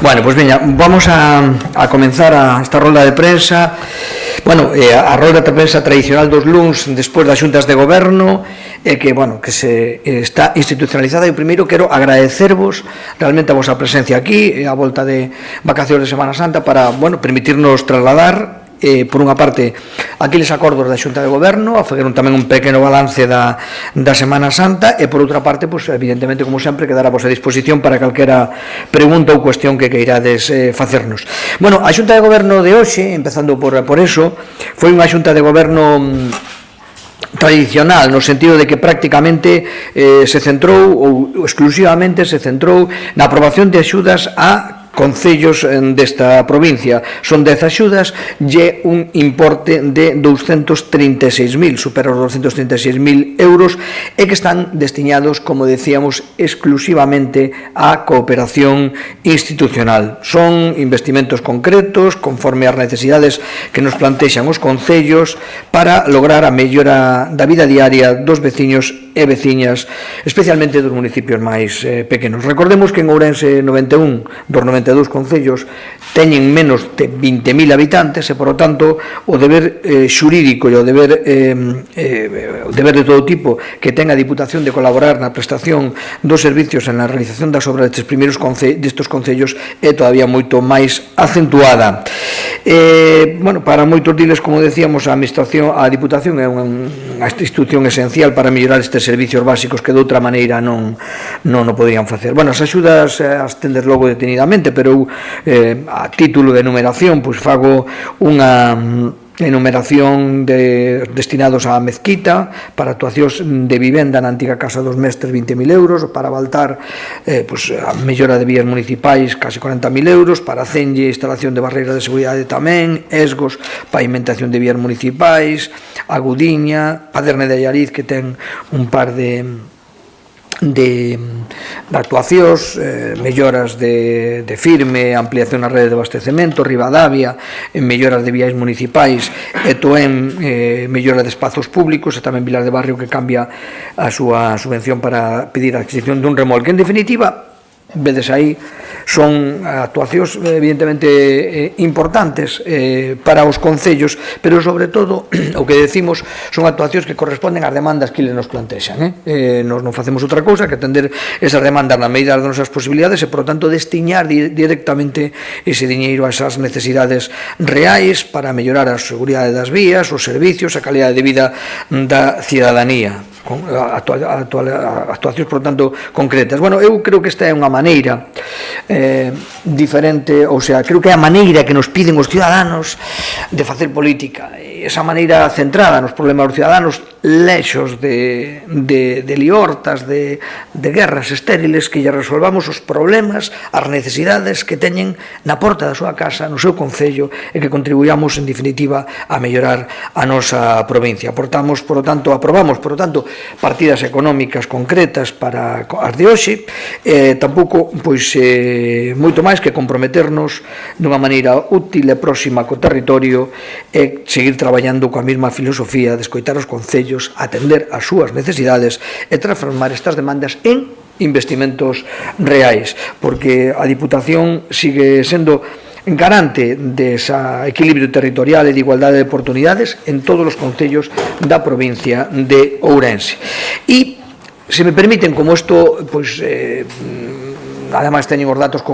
Bueno, pues veña, vamos a comenzar esta rolda de prensa. Bueno, a rolda de prensa tradicional dos luns despois das xuntas de goberno que, bueno, que se está institucionalizada. E primeiro quero agradecervos realmente a vosa presencia aquí a volta de vacacións de Semana Santa para, bueno, permitirnos trasladar por unha parte aqueles acordos da Xunta de Goberno, a facer tamén un pequeno balance da Semana Santa e por outra parte, pues, evidentemente, como sempre, quedar a vosa disposición para calquera pregunta ou cuestión que queirades facernos. Bueno, a Xunta de Goberno de hoxe, empezando por eso, foi unha Xunta de Goberno tradicional, no sentido de que prácticamente se centrou, ou exclusivamente se centrou na aprobación de axudas a concellos desta provincia. Son 10 axudas e un importe de 236.000, supera os 236.000 euros, e que están destinados, como decíamos, exclusivamente á cooperación institucional. Son investimentos concretos, conforme ás necesidades que nos plantexan os concellos, para lograr a mellora da vida diaria dos veciños e veciñas, especialmente dos municipios máis pequenos. Recordemos que en Ourense 91 dos 92 concellos teñen menos de 20.000 habitantes e, por lo tanto, o deber xurídico e o deber de todo tipo que ten a Diputación de colaborar na prestación dos servicios en na realización das obras destes concellos é todavía moito máis acentuada. Bueno, para moitos diles, como decíamos, a Diputación é unha institución esencial para mellorar estes servicios básicos que de outra maneira non o poderían facer. Bueno, as axudas as tendes logo detenidamente, pero a título de enumeración, pois fago unha enumeración destinados á mezquita, para actuacións de vivenda na antiga Casa dos Mestres 20.000 euros, para Baltar a mellora de vías municipais casi 40.000 euros, para Cenlle instalación de barreiras de seguridade tamén, Esgos pavimentación de vías municipais, Agudiña, Paderne de Allariz que ten un par de actuacións, melloras de firme, ampliación na rede de abastecemento, Ribadavia, melloras de vías municipais, e Toén, mellora de espazos públicos, e tamén Vilar de Barrio que cambia a súa subvención para pedir a adquisición dun remolque. En definitiva, vedes aí, son actuacións evidentemente importantes para os concellos, pero sobre todo o que decimos son actuacións que corresponden ás demandas que nos plantexan. Nos non facemos outra cousa que atender esas demandas na medida das nosas posibilidades e, por lo tanto, destiñar directamente ese diñeiro a esas necesidades reais para mellorar a seguridade das vías, os servicios, a calidade de vida da cidadanía. Actuacións, por tanto, concretas. Bueno, eu creo que esta é unha maneira diferente, ou sea, creo que é a maneira que nos piden os ciudadanos de facer política, esa maneira centrada nos problemas dos ciudadanos, lexos de liortas, de guerras estériles, que lle resolvamos os problemas, as necesidades que teñen na porta da súa casa, no seu concello, e que contribuyamos, en definitiva, a mellorar a nosa provincia. Aprobamos, por lo tanto, partidas económicas concretas para as de hoxe, tampouco, pois, moito máis que comprometernos dunha maneira útil e próxima co territorio e seguir traballando coa mesma filosofía de escoitar os concellos, atender as súas necesidades e transformar estas demandas en investimentos reais, porque a Diputación sigue sendo garante dese equilibrio territorial e de igualdade de oportunidades en todos os concellos da provincia de Ourense. E, se me permiten, como isto, pois, ademais teñen os datos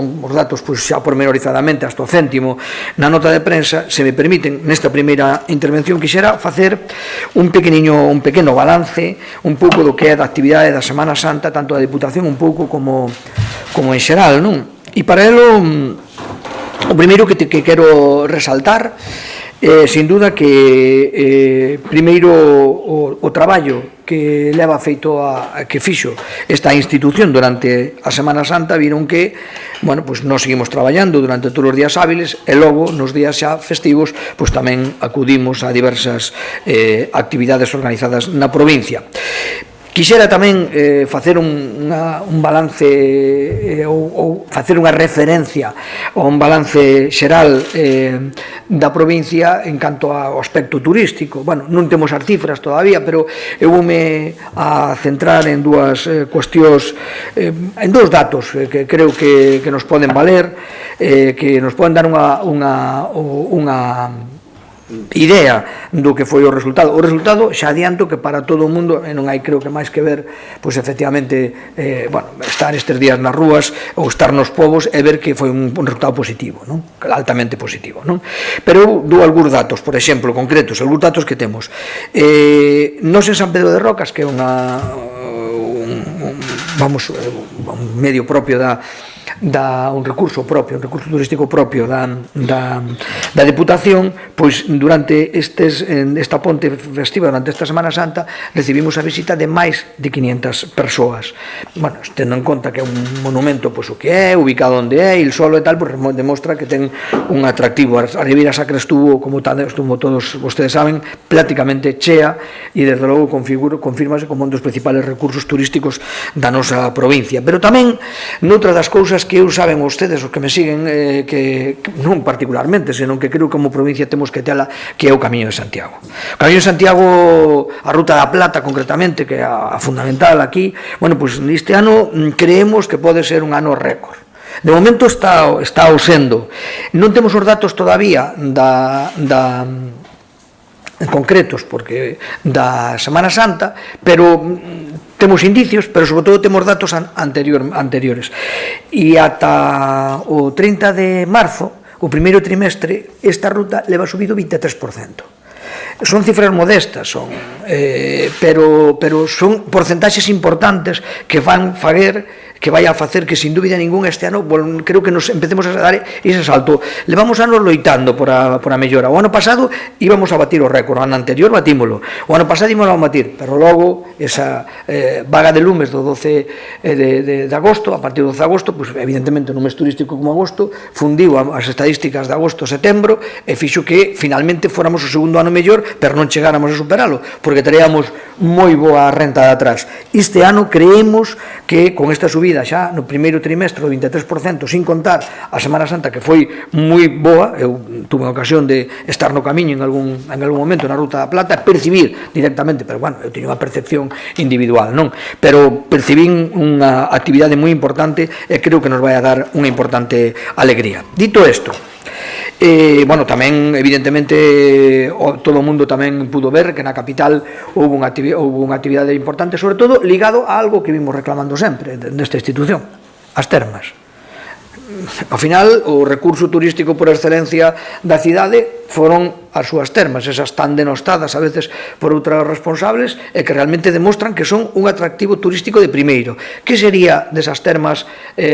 pois, xa pormenorizadamente hasta o céntimo na nota de prensa, se me permiten, nesta primeira intervención quixera facer un pequeno balance un pouco do que é da actividade da Semana Santa, tanto da Diputación un pouco como en xeral, non? E para elo, o primeiro que quero resaltar sin duda que primeiro o traballo que leva feito que fixo esta institución durante a Semana Santa. Viron que, bueno, pues nós seguimos traballando durante todos os días hábiles e logo nos días xa festivos pues tamén acudimos a diversas actividades organizadas na provincia. Quixera tamén facer un balance ou facer unha referencia a un balance xeral da provincia en canto ao aspecto turístico. Bueno, non temos as cifras todavía, pero eu voume a centrar en dúas cuestións, en dous datos que creo que nos poden valer, que nos poden dar unha idea do que foi o resultado. O resultado, xa adianto que para todo o mundo, non hai creo que máis que ver, pois efectivamente, estar estes días nas rúas ou estar nos povos e ver que foi un resultado positivo, non? Altamente positivo, non? Pero eu dou algúns datos, por exemplo, concretos, algúns datos que temos. Nos en San Pedro de Rocas, que é un medio propio un recurso turístico propio da Deputación, pois durante esta ponte festiva, durante esta Semana Santa, recibimos a visita de máis de 500 persoas. Bueno, tendo en conta que é un monumento, pois o que é, ubicado onde é, el solo e tal, pois demostra que ten un atractivo. A Ribeira Sacra estuvo, como todos vostedes saben, prácticamente chea, e desde logo confirmase como un dos principales recursos turísticos da nosa provincia. Pero tamén, noutra das cousas que eu saben vostedes, os que me siguen, que non particularmente, senón que creo que como provincia temos que tela, que é o Camiño de Santiago. O Camiño de Santiago, a Ruta da Plata concretamente, que é a fundamental aquí, bueno, pois neste ano creemos que pode ser un ano récord. De momento está o sendo. Non temos os datos todavía concretos, porque da Semana Santa, pero temos indicios, pero sobre todo temos datos anteriores. E ata o 30 de marzo, o primeiro trimestre, esta ruta leva subido 23%. Son cifras modestas, pero son porcentaxes importantes que van vai a facer que, sin dúbida ningún, este ano creo que nos empecemos a dar ese salto. Levamos anos loitando por a mellora. O ano pasado íbamos a batir o récord, o ano anterior batímolo, o ano pasado íbamos a batir, pero logo esa vaga de lumes do 12 de agosto, a partir do 12 de agosto, pues, evidentemente no mes turístico como agosto, fundiu as estadísticas de agosto-setembro e fixo que finalmente fóramos o segundo ano mellor, pero non chegáramos a superalo, porque teríamos moi boa renta de atrás. Este ano creemos que con esta subida xa no primeiro trimestre do 23%, sin contar a Semana Santa, que foi moi boa, eu tuve a ocasión de estar no camiño en algún momento na Ruta da Plata, percibir directamente, pero bueno, eu teño unha percepción individual, non? Pero percibín unha actividade moi importante e creo que nos vai a dar unha importante alegría. Dito isto, bueno, tamén, evidentemente, todo o mundo tamén pudo ver que na capital houve unha actividade importante, sobre todo ligado a algo que vimos reclamando sempre nesta institución, as termas. Ao final, o recurso turístico por excelencia da cidade foron as súas termas, esas tan denostadas a veces por outros responsables e que realmente demostran que son un atractivo turístico de primeiro. Que sería desas termas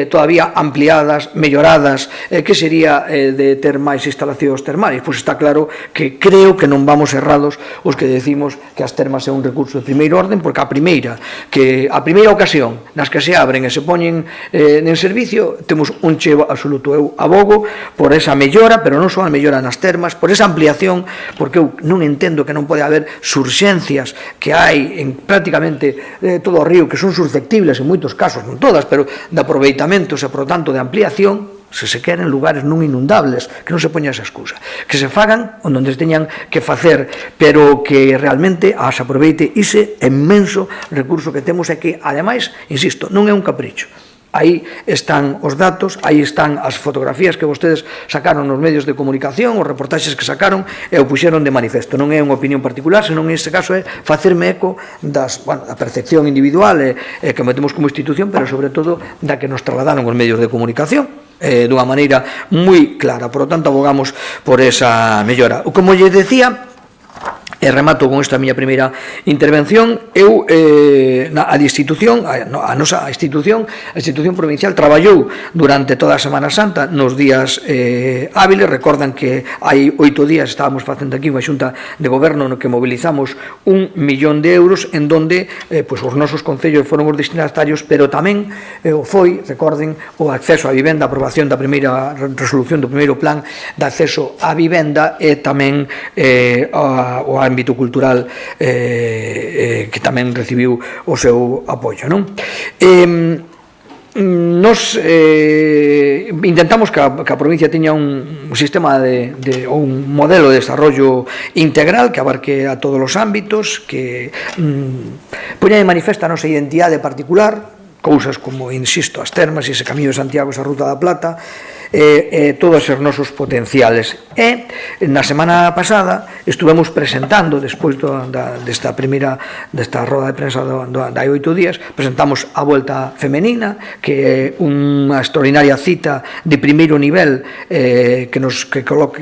todavía ampliadas, melloradas? Que sería de ter máis instalacións termais? Pois está claro que creo que non vamos errados os que decimos que as termas é un recurso de primeiro orden, porque a primeira ocasión nas que se abren e se poñen en servicio, temos un cheo absoluto. Eu abogo por esa mellora, pero non só a mellora nas termas, por esa ampliación, porque eu non entendo que non pode haber surxencias que hai en prácticamente todo o río, que son susceptibles en moitos casos, non todas, pero de aproveitamentos e, por tanto, de ampliación, se queren lugares non inundables, que non se poña esa excusa, que se fagan onde se teñan que facer, pero que realmente se aproveite ese inmenso recurso que temos e que, ademais, insisto, non é un capricho. Aí están os datos, aí están as fotografías que vostedes sacaron nos medios de comunicación, os reportaxes que sacaron e o puxeron de manifesto. Non é unha opinión particular, senón en este caso é facerme eco da percepción individual que metemos como institución, pero sobre todo da que nos trasladaron os medios de comunicación dunha maneira moi clara. Por lo tanto, abogamos por esa mellora. Como lle decía, e remato con esta miña primeira intervención, eu a institución provincial traballou durante toda a Semana Santa nos días hábiles. Recordan que hai 8 días estábamos facendo aquí unha xunta de goberno no que mobilizamos 1 millón de euros, en donde os nosos concellos foron os destinatarios, pero tamén foi, recorden, o acceso á vivenda, a aprobación da primeira resolución do primeiro plan de acceso á vivenda, e tamén o ámbito cultural que tamén recibiu o seu apoio, non? Nos intentamos que a provincia teña un sistema ou un modelo de desarrollo integral que abarque a todos os ámbitos, que poña de manifesta a nosa identidade particular, cousas como, insisto, as termas, ese Camiño de Santiago, esa Ruta da Plata, todos os nosos potenciales. E na semana pasada estuvemos presentando, despois desta roda de prensa de hai 8 días, presentamos a Volta Femenina, que é unha extraordinaria cita de primeiro nivel que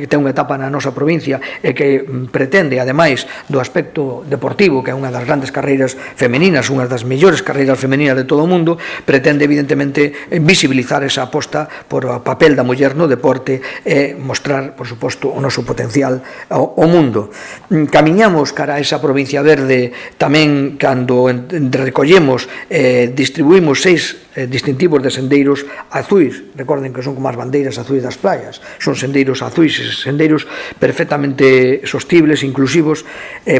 ten unha etapa na nosa provincia e que pretende, ademais do aspecto deportivo, que é unha das grandes carreiras femeninas, unha das mellores carreiras femeninas de todo o mundo, pretende evidentemente visibilizar esa aposta por o papel da muller no deporte e mostrar, por suposto, o noso potencial ao mundo. Camiñamos cara a esa provincia verde tamén cando recollemos, distribuímos 6 distintivos de sendeiros azuis. Recorden que son como as bandeiras azuis das playas, son sendeiros azuis, sendeiros perfectamente sostibles, inclusivos,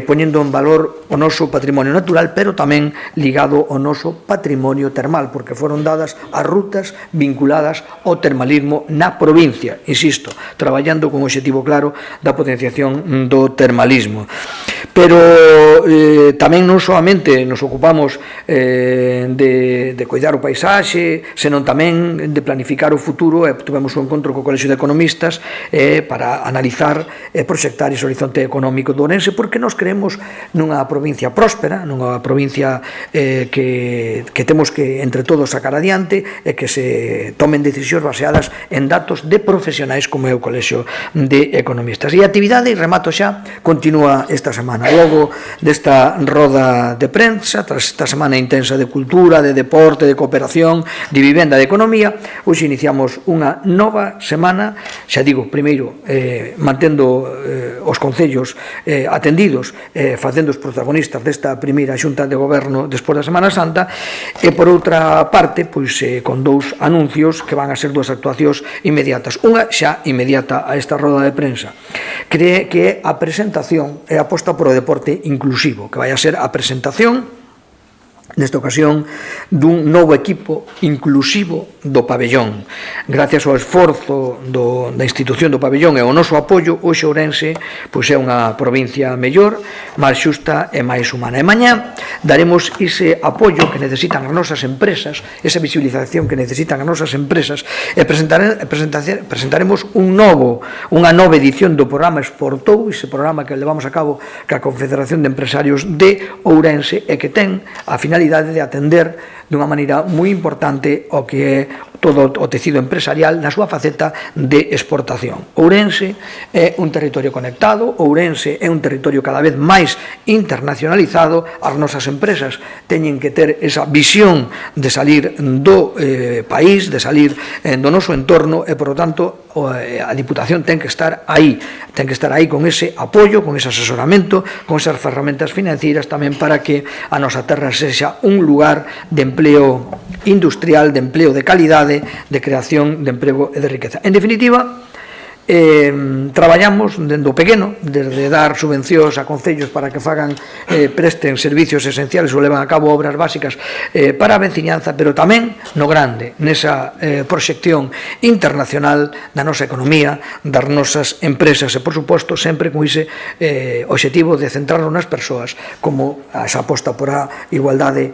poñendo en valor o noso patrimonio natural, pero tamén ligado ao noso patrimonio termal, porque foron dadas as rutas vinculadas ao termalismo na provincia, insisto, traballando con o obxectivo claro da potenciación do termalismo. Pero tamén non solamente nos ocupamos de coidar o paisaxe, senón tamén de planificar o futuro, e tivemos un encontro co Colexio de Economistas para analizar e proxectar ese horizonte económico do Ourense, porque nos creemos nunha provincia próspera, nunha provincia que temos que entre todos sacar adiante e que se tomen decisións baseadas en datos de profesionais como é o Colexio de Economistas. E a actividade, e remato xa, continúa esta semana. Logo desta roda de prensa, tras esta semana intensa de cultura, de deporte, de cooperación, de vivenda, de economía, hoxe iniciamos unha nova semana, xa digo, primeiro, mantendo os concellos atendidos, facendo os protagonistas desta primeira xunta de goberno despois da Semana Santa, e por outra parte, pois con 2 anuncios que van a ser 2 actuacións inmediatas. Unha xa inmediata a esta roda de prensa, que é a presentación e a aposta por o deporte inclusivo, que vai a ser a presentación nesta ocasión dun novo equipo inclusivo do pabellón. Gracias ao esforzo da institución do pabellón e ao noso apoio, hoxe Ourense pois é unha provincia mellor, máis xusta e máis humana. E mañá daremos ese apoio que necesitan as nosas empresas, esa visibilización que necesitan as nosas empresas, e presentaremos unha nova edición do programa Exportou, ese programa que levamos a cabo ca Confederación de Empresarios de Ourense e que ten a finalidade de atender dunha maneira moi importante o que é todo o tecido empresarial na súa faceta de exportación. Ourense é un territorio conectado, Ourense é un territorio cada vez máis internacionalizado, as nosas empresas teñen que ter esa visión de salir do país, de salir do noso entorno, e, por lo tanto, a Diputación ten que estar aí con ese apoio, con ese asesoramento, con esas ferramentas financeiras tamén para que a nosa terra sexa un lugar de empleo industrial, de empleo de calidade, de creación de emprego e de riqueza. En definitiva, traballamos dende o pequeno, desde dar subvencións a concellos para que presten servicios esenciales ou levan a cabo obras básicas para a veciñanza, pero tamén no grande, nesa proxección internacional da nosa economía, das nosas empresas, e, por suposto, sempre con ese obxectivo de centrarnos nas persoas, como esa aposta por a igualdade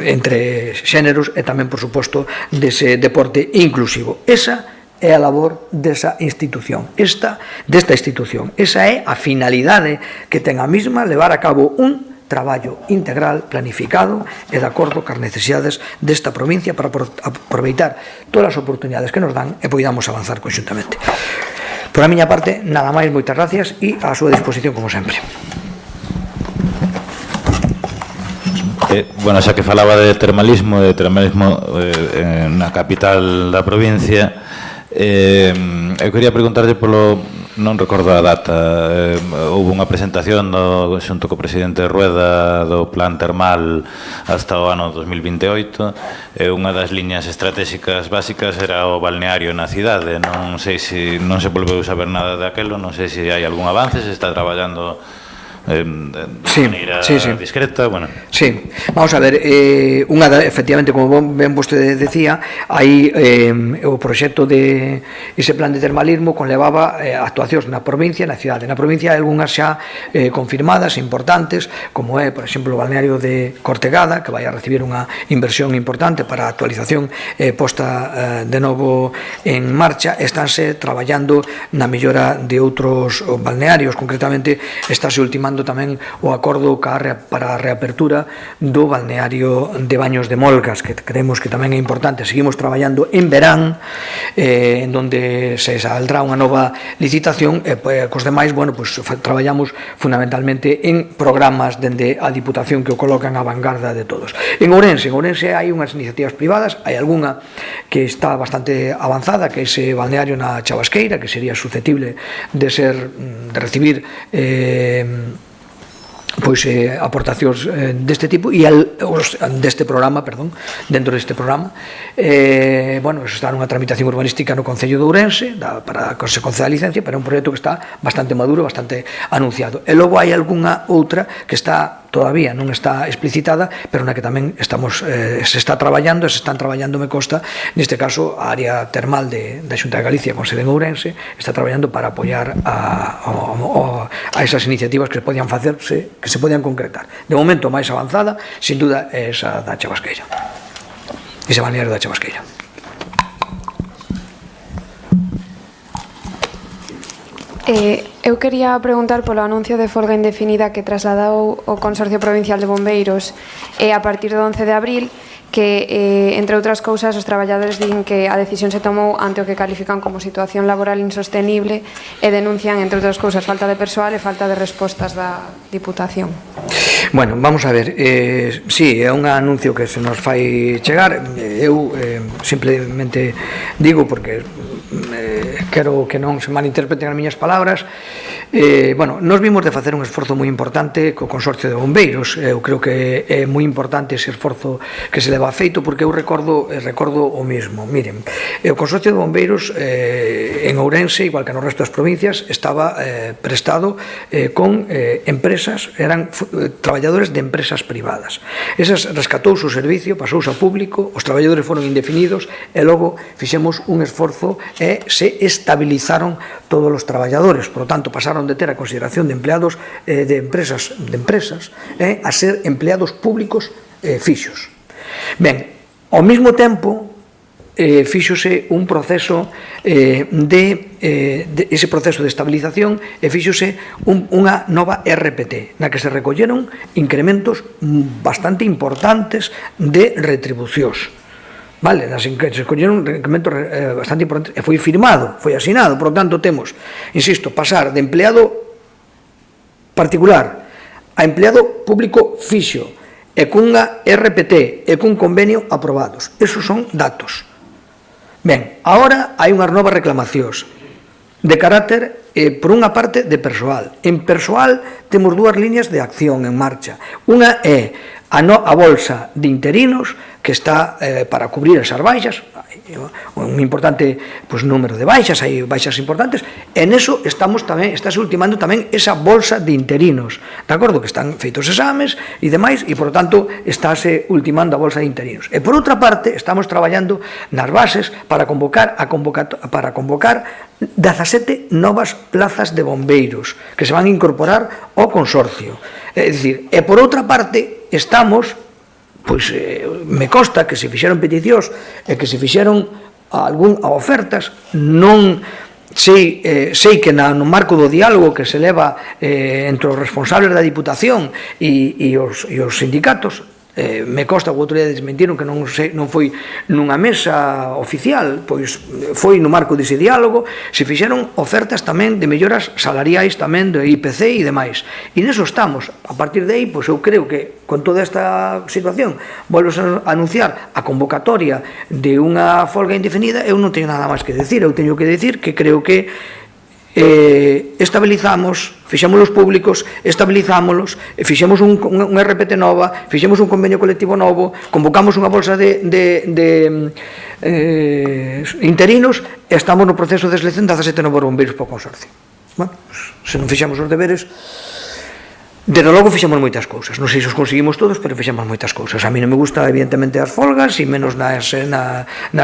entre xéneros e tamén, por suposto, dese deporte inclusivo. Esa é a labor desa institución, desta institución. Esa é a finalidade que ten a mesma, levar a cabo un traballo integral, planificado e de acordo cas necesidades desta provincia para aproveitar todas as oportunidades que nos dan e poidamos avanzar conxuntamente. Por a miña parte, nada máis, moitas gracias e a súa disposición como sempre. Bueno, xa que falaba de termalismo na capital da provincia, eu quería preguntarlle polo non recordo a data, houve unha presentación xunto co presidente Rueda do plan termal hasta o ano 2028 e unha das liñas estratégicas básicas era o balneario na cidade. Non sei se non se volveu saber nada daquelo, non sei se hai algún avance, se está traballando de maneira discreta, bueno. Sí, vamos a ver, efectivamente, como ben vostede decía, hai o proxecto de ese plan de termalismo conlevaba actuacións na provincia e na cidade. Na provincia hai algunhas xa confirmadas, importantes, como é, por exemplo, o balneario de Cortegada, que vai a recibir unha inversión importante para a actualización posta de novo en marcha. Estánse traballando na mellora de outros balnearios, concretamente estáse ultimando tamén o acordo para a reapertura do balneario de Baños de Molgas, que creemos que tamén é importante. Seguimos traballando en verán, en donde se saldrá unha nova licitación, e cos demais, bueno, pues traballamos fundamentalmente en programas dende a Diputación que o colocan a vanguarda de todos. En Ourense hai unhas iniciativas privadas, hai algunha que está bastante avanzada, que é ese balneario na Chavasqueira, que sería susceptible de recibir aportacións deste tipo e deste programa, dentro deste programa. Está nunha tramitación urbanística no Concello de Ourense para que se conceda a licencia, pero é un proxecto que está bastante maduro, bastante anunciado. E logo hai algunha outra que está todavía non está explicitada, pero na que tamén se está traballando, se están traballando, me consta, neste caso a área termal da Xunta de Galicia con sede en Ourense, está traballando para apoiar a esas iniciativas que se podían facerse, que se podían concretar. De momento, máis avanzada, sin duda, é esa da Chavasqueira, ese balneario da Chavasqueira. Eu quería preguntar polo anuncio de folga indefinida que trasladou o Consorcio Provincial de Bombeiros a partir do 11 de abril, que, entre outras cousas, os traballadores din que a decisión se tomou ante o que califican como situación laboral insostenible e denuncian, entre outras cousas, falta de persoal e falta de respostas da Diputación. Bueno, vamos a ver, sí, é un anuncio que se nos fai chegar. Eu simplemente digo, porque quero que non se malinterpreten as miñas palabras, nos vimos de facer un esforzo moi importante co Consorcio de Bombeiros. Eu creo que é moi importante ese esforzo que se leva feito, porque eu recordo o mesmo. Miren, o Consorcio de Bombeiros en Ourense, igual que no resto das provincias, estaba prestado con empresas, eran traballadores de empresas privadas. Esas rescatouse o servicio, pasouse a público, os traballadores foron indefinidos e logo fixemos un esforzo e se estabilizaron todos os traballadores. Por lo tanto, pasaron de ter a consideración de empleados de empresas a ser empleados públicos fixos. Ben, ao mesmo tempo fíxose un proceso ese proceso de estabilización, e fíxose unha nova RPT na que se recolleron incrementos bastante importantes de retribucións. Vale, se colleron incrementos bastante importantes e foi firmado, foi asinado. Por lo tanto, temos, insisto, pasar de empleado particular a empleado público fixo e cunha RPT e cun convenio aprobados. Esos son datos. Ben, agora hai unhas novas reclamacións de carácter, por unha parte, de persoal. En persoal temos dúas liñas de acción en marcha. Unha é a bolsa de interinos, que está para cubrir esas baixas, un importante número de baixas, hai baixas importantes, e neso estáse ultimando tamén esa bolsa de interinos, de acordo, que están feitos exames e demais, e por lo tanto estáse ultimando a bolsa de interinos. E por outra parte, estamos traballando nas bases para convocar 17 novas plazas de bombeiros que se van a incorporar ao consorcio. É dicir, e por outra parte, estamos, me consta que se fixeron peticións e que se fixeron ofertas, non sei que no marco do diálogo que se leva entre os responsables da Diputación e os sindicatos, me consta que o outro día desmentiron que non foi nunha mesa oficial, pois foi no marco dese diálogo, se fixeron ofertas tamén de melloras salariais tamén do IPC e demais, e neso estamos. A partir de aí, pois eu creo que con toda esta situación volves a anunciar a convocatoria de unha folga indefinida. Eu non teño nada máis que decir, eu teño que decir que creo que estabilizamos, fixémolos públicos, estabilizámolos, fixemos un RPT nova, fixemos un convenio colectivo novo, convocamos unha bolsa de interinos e estamos no proceso de selección de 17 novos bombeiros para o consorcio. Bueno, se non fixamos os deberes, desde logo fixemos moitas cousas, non sei se os conseguimos todos, pero fixemos moitas cousas. A mí non me gusta evidentemente as folgas e menos na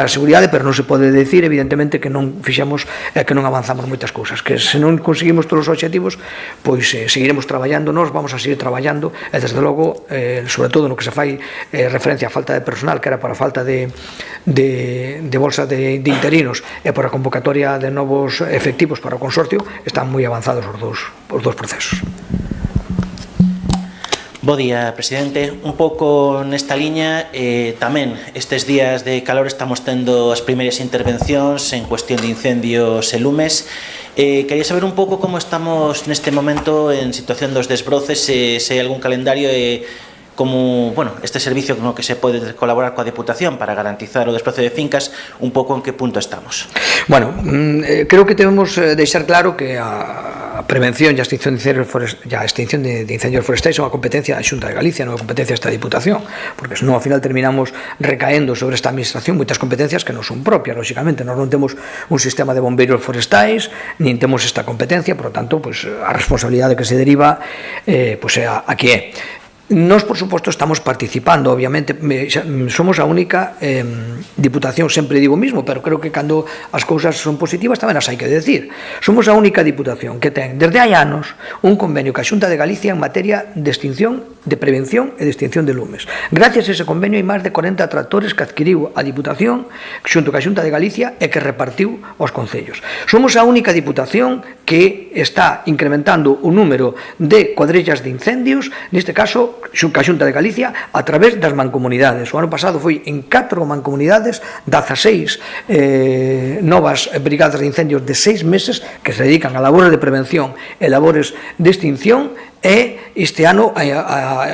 seguridade, pero non se pode decir evidentemente que non fixemos, que non avanzamos moitas cousas, que se non conseguimos todos os obxectivos, pois seguiremos traballando, nós vamos a seguir traballando, e desde logo, sobre todo no que se fai referencia á falta de personal, que era para a falta de bolsa de interinos e para a convocatoria de novos efectivos para o consorcio, están moi avanzados os dous procesos. Bo día, presidente. Un pouco nesta liña, tamén estes días de calor estamos tendo as primeiras intervencións en cuestión de incendios e lumes. Quería saber un pouco como estamos neste momento en situación dos desbroces, se hai algún calendario e como, bueno, este servicio no que se pode colaborar coa Deputación para garantizar o desproce de fincas, un pouco en que punto estamos. Bueno, creo que debemos deixar claro que a prevención e a extinción de incendios forestais son a competencia da Xunta de Galicia, non a competencia desta Diputación, porque senón ao final terminamos recaendo sobre esta administración moitas competencias que non son propias, lóxicamente. Nós non temos un sistema de bombeiros forestais, nin temos esta competencia, por lo tanto, a responsabilidade que se deriva é a que é. Nós, por suposto, estamos participando, obviamente, somos a única Diputación, sempre digo o mismo, pero creo que cando as cousas son positivas tamén as hai que decir. Somos a única Diputación que ten, desde hai anos, un convenio ca Xunta de Galicia en materia de extinción, de prevención e de extinción de lumes. Gracias a ese convenio hai máis de 40 tractores que adquiriu a Diputación xunto ca Xunta de Galicia e que repartiu aos concellos. Somos a única Diputación que está incrementando o número de cuadrillas de incendios, neste caso, ca Xunta de Galicia, a través das mancomunidades. O ano pasado foi en 4 mancomunidades, 16 novas brigadas de incendios de 6 meses que se dedican a labores de prevención e labores de extinción, e este ano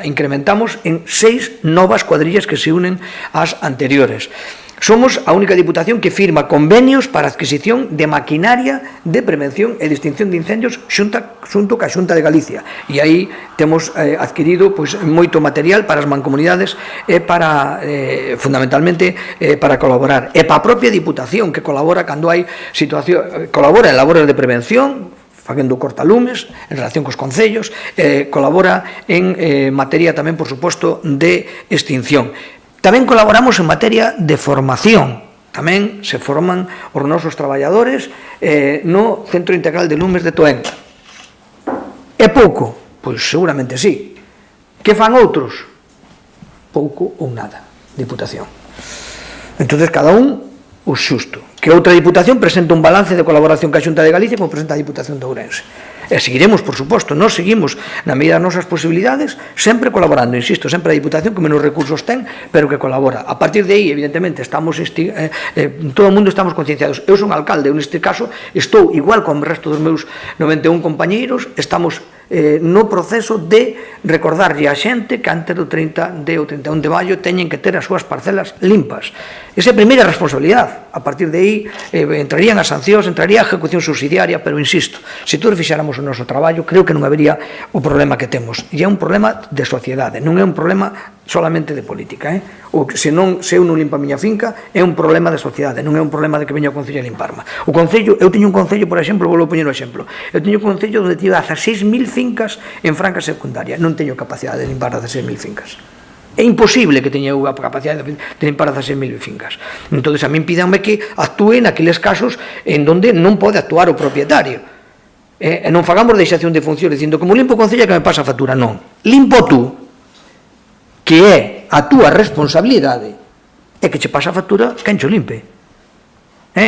incrementamos en 6 novas cuadrillas que se unen ás anteriores. Somos a única Diputación que firma convenios para a adquisición de maquinaria de prevención e de extinción de incendios xunto ca Xunta de Galicia. E aí temos adquirido moito material para as mancomunidades e para, fundamentalmente, para colaborar. E para a propia Diputación, que colabora cando hai situación, colabora en labores de prevención, facendo cortalumes en relación cos concellos, colabora en materia tamén, por suposto, de extinción. Tamén colaboramos en materia de formación. Tamén se forman os nosos traballadores no Centro Integral de Lumes de Toén. É pouco? Pois seguramente sí. Que fan outros? Pouco ou nada. Diputación. Entonces cada un o xusto. Que outra Diputación presenta un balance de colaboración ca Xunta de Galicia como presenta a Diputación de Ourense. E seguiremos, por suposto, nós seguimos na medida das nosas posibilidades, sempre colaborando, insisto, sempre a Diputación que menos recursos ten, pero que colabora. A partir de aí, evidentemente, estamos todo o mundo estamos concienciados. Eu son alcalde, neste caso, estou igual como o resto dos meus 91 compañeiros, estamos no proceso de recordarlle a xente que antes do 30 ou 31 de maio teñen que ter as súas parcelas limpas. Esa é a primeira responsabilidade. A partir de aí entrarían as sancións, entraría a ejecución subsidiaria, pero insisto, se todos fixáramos o noso traballo, creo que non habería o problema que temos. E é un problema de sociedade, non é un problema solamente de política. Ou se eu non limpo a miña finca, é un problema de sociedade, non é un problema de que veña o Concello a limparma. O Concello, eu teño un Concello, por exemplo, vou poñer o exemplo, eu teño un Concello onde teño 16.000 fincas en franca secundaria, non teño capacidade de limpar 16.000 fincas. É imposible que teña a capacidade de limpar 16.000 fincas. Entón, a mí pídanme que actúe naqueles casos en donde non pode actuar o propietario. E non fagamos deixación de función dicindo, como limpo o Concello que me pasa a factura. Non, limpo tú, que é a túa responsabilidade, e que che pasa a factura quen cho limpe.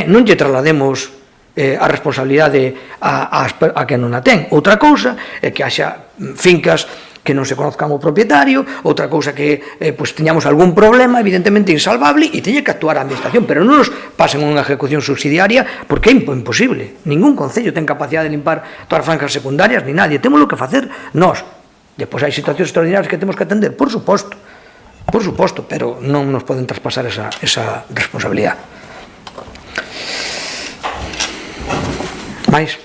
Non lle traslademos a responsabilidade a quen non a ten. Outra cousa é que haxa fincas que non se conozcan o propietario, outra cousa que teñamos algún problema evidentemente insalvable e teña que actuar a administración, pero non nos pasen unha ejecución subsidiaria porque é imposible. Ningún concello ten capacidade de limpar todas as franjas secundarias, ni nadie. Temos que facer nós. Depois hai situacións extraordinarias que temos que atender, por suposto, pero non nos poden traspasar esa responsabilidade. Mais?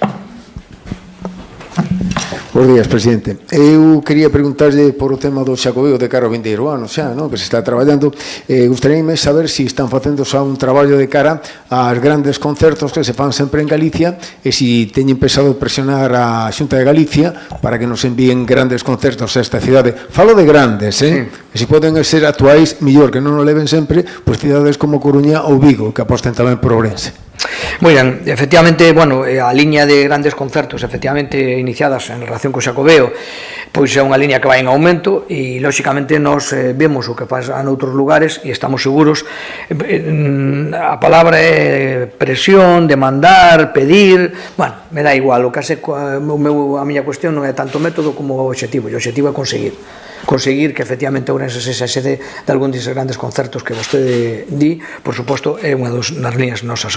Bos días, presidente. Eu quería preguntarlle por o tema do Xacobeo de cara ao vindeiro ano xa, que se está traballando. Gustaríame saber se están facendo xa un traballo de cara aos grandes concertos que se fan sempre en Galicia e se teñen pensado presionar a Xunta de Galicia para que nos envíen grandes concertos a esta cidade. Falo de grandes, E se poden ser actuais, mellor que non o leven sempre, pois cidades como Coruña ou Vigo, que aposten tamén por Ourense. Moi ben, efectivamente, bueno, a liña de grandes concertos, efectivamente, iniciadas en relación co Xacobeo, pois é unha liña que vai en aumento e, lóxicamente, nos vemos o que pasa noutros lugares e estamos seguros. A palabra é presión, demandar, pedir, bueno, me dá igual, o que a miña cuestión non é tanto método como o obxectivo, e o obxectivo é conseguir que efectivamente Ourense sexa sede de algún deses grandes concertos que vostede di. Por suposto, é unha das líneas nosas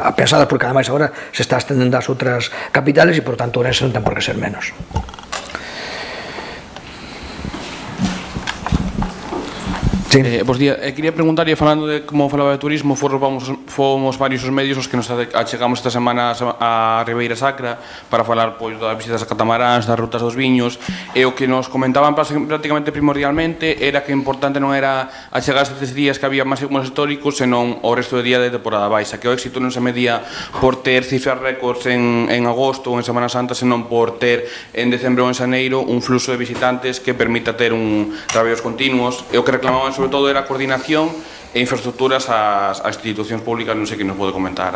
apensadas, porque ademais agora se está estendendo ás outras capitales e, por tanto, Ourense non ten por que ser menos. Sí. Bos días. Quería preguntarlle, falando de como falaba de turismo, fomos varios os medios os que nos achegamos esta semana a Ribeira Sacra para falar das visitas a catamaráns, das rutas dos viños, e o que nos comentaban prácticamente primordialmente era que importante non era achegarse estes días que había máximos históricos, senón o resto de día de temporada baixa, que o éxito non se medía por ter cifras récords en agosto ou en Semana Santa, senón por ter en decembro ou en xaneiro un fluxo de visitantes que permita ter un traballos continuos, e o que reclamaban sobre todo era a coordinación e infraestructuras ás institucións públicas. Non sei que nos pode comentar.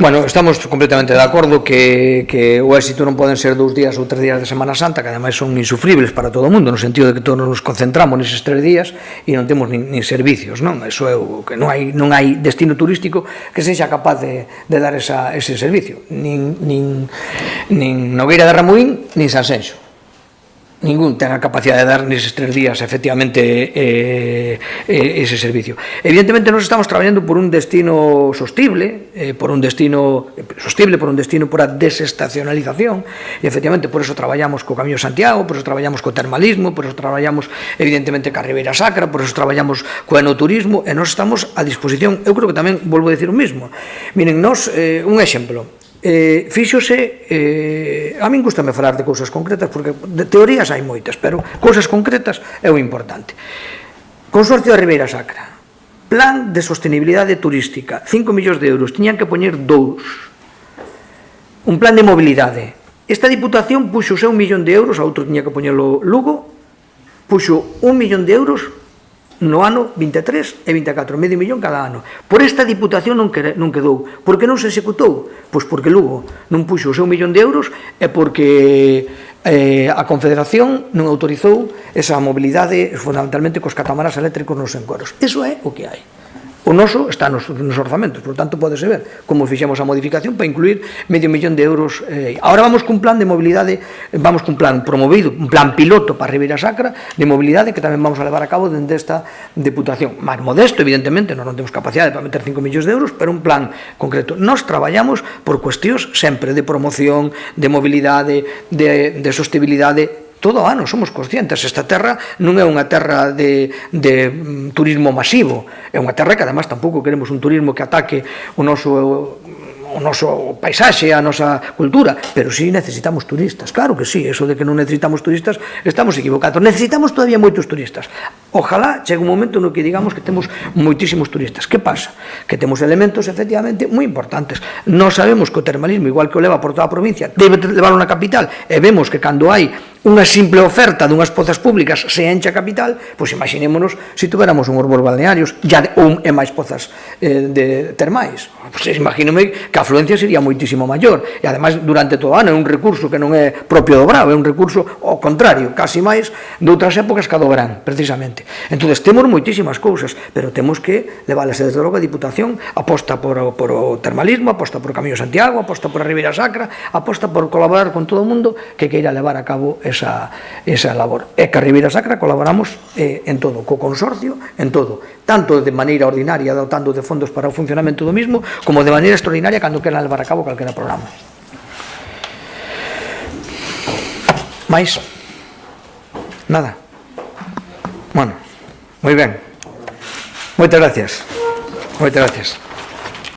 Bueno, estamos completamente de acordo que o éxito non poden ser 2 días ou 3 días de Semana Santa, que ademais son insufribles para todo o mundo, no sentido de que todos nos concentramos neses 3 días e non temos nin servicios, non? Eso é o que non hai destino turístico que sexa capaz de dar ese servicio, nin Nogueira de Ramuín, nin Sanxenxo. Ningún ten a capacidade de dar neses 3 días efectivamente ese servicio. Evidentemente nos estamos traballando por un destino sostible, por a desestacionalización, e efectivamente por eso traballamos co Camiño de Santiago, por eso traballamos co termalismo, por eso traballamos evidentemente ca Ribeira Sacra, por eso traballamos co enoturismo, e nos estamos a disposición. Eu creo que tamén volvo a decir o mismo. Miren, nos, un exemplo, fíxose, a min gustame falar de cousas concretas, porque de teorías hai moitas, pero cousas concretas é o importante. Consorcio de Ribeira Sacra, plan de sostenibilidade turística, 5 millóns de euros, tiñan que poñer 2. Un plan de mobilidade, esta Diputación puxo 1 millón de euros, a outro tiña que poñerlo Lugo, puxo 1 millón de euros no ano 23 e 24, medio millón cada ano. Por esta Diputación non quedou. Por que non se executou? Pois porque Lugo non puxo o seu 1 millón de euros e porque a Confederación non autorizou esa mobilidade fundamentalmente cos catamaras eléctricos nos encoros. Iso é o que hai. O noso está nos orzamentos, por tanto, podese ver como fixemos a modificación para incluir medio millón de euros. Ahora vamos cun plan de mobilidade, vamos cun plan promovido, un plan piloto para Ribeira Sacra de mobilidade que tamén vamos a levar a cabo dende esta Deputación. Máis modesto, evidentemente, non temos capacidade para meter 5 millóns de euros, pero un plan concreto. Nos traballamos por cuestións sempre de promoción, de mobilidade, de sostenibilidade. Todo o ano somos conscientes, esta terra non é unha terra de turismo masivo, é unha terra que además tampouco queremos un turismo que ataque o noso paisaxe, a nosa cultura, pero sí necesitamos turistas, claro que sí, eso de que non necesitamos turistas estamos equivocados, necesitamos todavía moitos turistas. Ojalá chegue un momento no que digamos que temos moitísimos turistas. Que pasa? Que temos elementos efectivamente moi importantes. Nós sabemos que o termalismo, igual que o leva por toda a provincia, debe levar unha capital, e vemos que cando hai unha simple oferta dunhas pozas públicas se enche a capital, pois imaginémonos se tuveramos unhos bons balnearios e máis pozas termais. Pois imagínome que a afluencia sería moitísimo maior, e ademais durante todo o ano é un recurso que non é propio do Bravo, é un recurso ao contrario, casi máis de outras épocas que do verán, precisamente. Entón, temos moitísimas cousas, pero temos que leválas desde logo a Diputación, aposta por o termalismo, aposta por o Camiño de Santiago, aposta por a Ribeira Sacra, aposta por colaborar con todo o mundo que queira levar a cabo esa labor. E que a Ribeira Sacra colaboramos en todo, co consorcio, en todo, tanto de maneira ordinaria dotando de fondos para o funcionamento do mismo, como de maneira extraordinaria cando queran levar a cabo calquera programa. Mais? Nada? Bueno, moi ben. Moitas gracias. Moitas gracias.